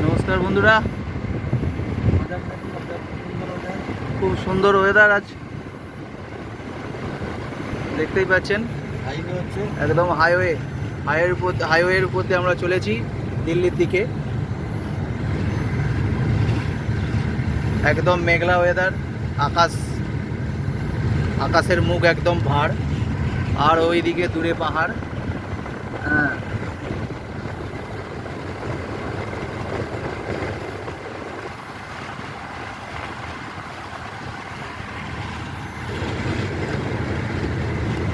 নমস্কার বন্ধুরা, খুব সুন্দর ওয়েদার আজ দেখতেই পাচ্ছেন। একদম হাইওয়ের উপর দিয়ে আমরা চলেছি দিল্লির দিকে। একদম মেঘলা ওয়েদার, আকাশের মুখ একদম ভার, আর ওইদিকে দূরে পাহাড়। হ্যাঁ,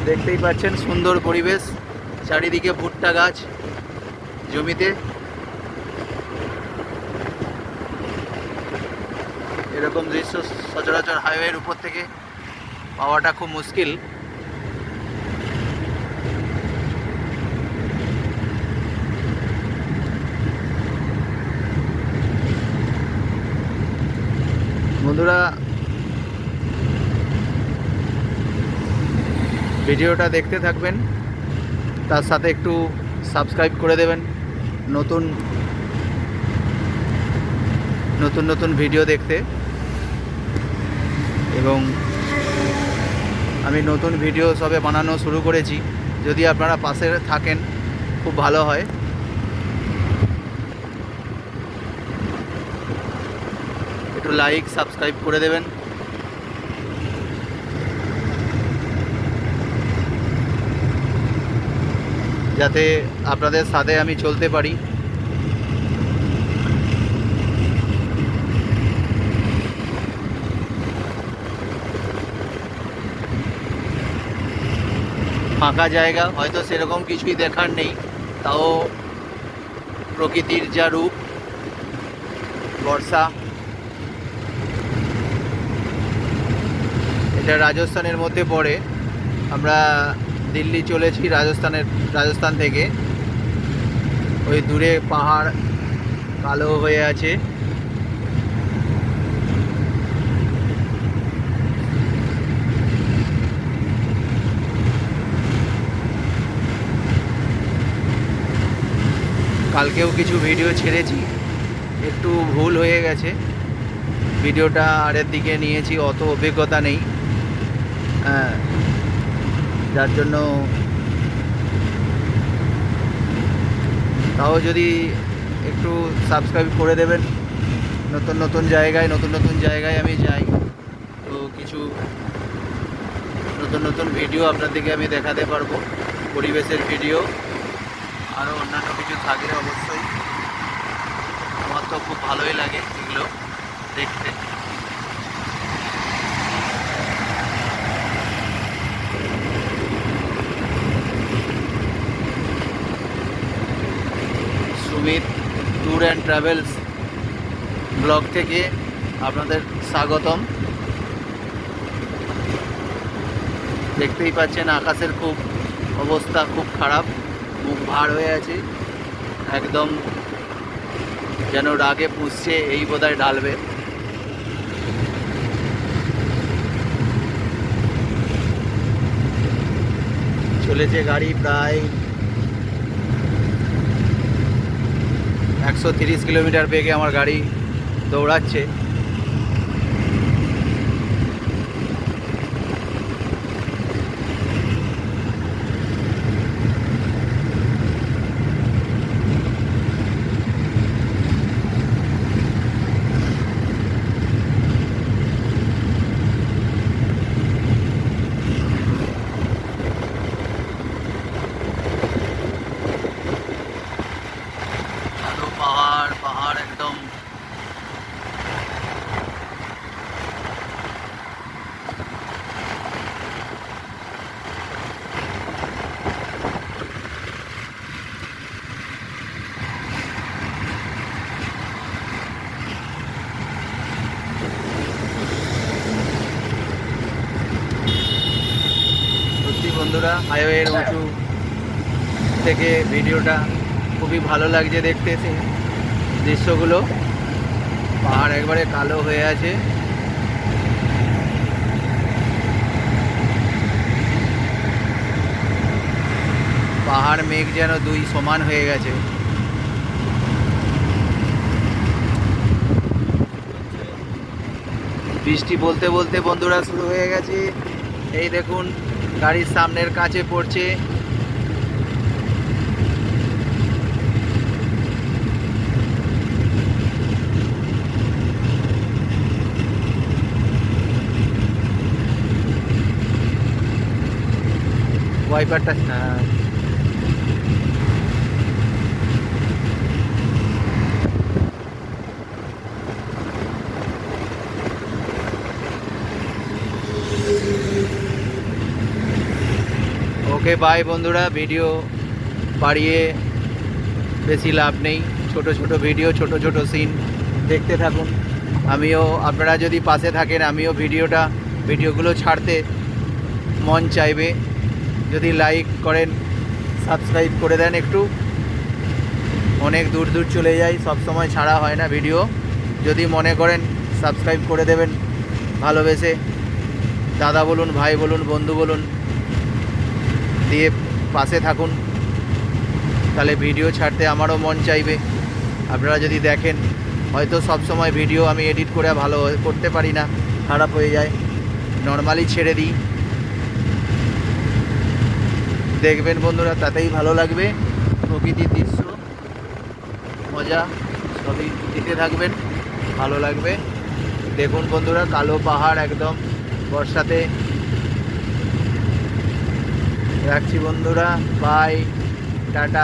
দেখতেই পাচ্ছেন সুন্দর পরিবেশ, চারিদিকে ভুট্টা গাছ জমিতে। এরকম দৃশ্য সচরাচর হাইওয়ের উপর থেকে পাওয়াটা খুব মুশকিল। বন্ধুরা, ভিডিওটা দেখতে থাকবেন, তার সাথে একটু সাবস্ক্রাইব করে দেবেন নতুন নতুন ভিডিও দেখতে। এবং আমি নতুন ভিডিও সবে বানানো শুরু করেছি, যদি আপনারা পাশে থাকেন খুব ভালো হয়। একটু লাইক সাবস্ক্রাইব করে দেবেন। যাতে আপনাদের সাথে আমি চলতে পারি। ফাঁকা জায়গা, হয়তো সেরকম কিছুই দেখার নেই, তাও প্রকৃতির যা রূপ, বর্ষা। এটা রাজস্থানের মধ্যে পড়ে। আমরা দিল্লি চলেছি রাজস্থান থেকে। ওই দূরে পাহাড় কালো হয়ে আছে। কালকেও কিছু ভিডিও ছেড়েছি, একটু ভুল হয়ে গেছে, ভিডিওটা আরের দিকে নিয়েছি, অত অভিজ্ঞতা নেই। হ্যাঁ, যার জন্য তাও যদি একটু সাবস্ক্রাইব করে দেবেন। নতুন জায়গায় আমি যাই, তো কিছু নতুন ভিডিও আপনাদেরকে আমি দেখাতে পারবো। পরিবেশের ভিডিও, আরও অন্যান্য কিছু থাকলে অবশ্যই। আমার তো খুব ভালোই লাগে এগুলো দেখতে। Sumit tour and travels blog থেকে আপনাদের স্বাগতম। দেখতেই পাচ্ছেন আকাশের অবস্থা খুব খারাপ, মুখ ভার হয়ে আছে, একদম যেন রাগে পুষছে, এই বোধহয় ঢালবে। চলেছে গাড়ি প্রায় 130 কিলোমিটার বেগে আমার গাড়ি দৌড়াচ্ছে। পাহাড় একদম। সত্যি বন্ধুরা, হাইওয়ের উঁচু থেকে ভিডিওটা খুবই ভালো লাগছে দেখতে। দৃশ্যগুলো, পাহাড় একবারে কালো হয়ে আছে। পাহাড় মেঘ যেন দুই সমান হয়ে গেছে। বৃষ্টি বলতে বলতে বন্ধুরা শুরু হয়ে গেছে। এই দেখুন গাড়ির সামনের কাছে পড়ছে। ওয়াইপারটা ওকে বাই বন্ধুরা, ভিডিও বাড়িয়ে বেশি লাভ নেই। ছোট ছোট ভিডিও, ছোট ছোট সিন দেখতে থাকুন। আমিও, আপনারা যদি পাশে থাকেন, আমিও ভিডিওগুলো ছাড়তে মন চাইবে। যদি লাইক করেন, সাবস্ক্রাইব করে দেন একটু। অনেক দূর দূর চলে যাই, সব সময় ছাড়া হয় না ভিডিও। যদি মনে করেন সাবস্ক্রাইব করে দেবেন ভালোবেসে, দাদা বলুন, ভাই বলুন, বন্ধু বলুন, দিয়ে পাশে থাকুন। তাহলে ভিডিও ছাড়তে আমারও মন চাইবে। আপনারা যদি দেখেন, হয়তো সব সময় ভিডিও আমি এডিট করে ভালো করতে পারি না, খারাপ হয়ে যায়, নর্মালি ছেড়ে দিই। দেখবেন বন্ধুরা, তাতেই ভালো লাগবে। প্রকৃতির দৃশ্য, মজা সবই দিতে থাকবেন, ভালো লাগবে। দেখুন বন্ধুরা, কালো পাহাড় একদম বর্ষাতে। রাখছি বন্ধুরা, বাই, টাটা।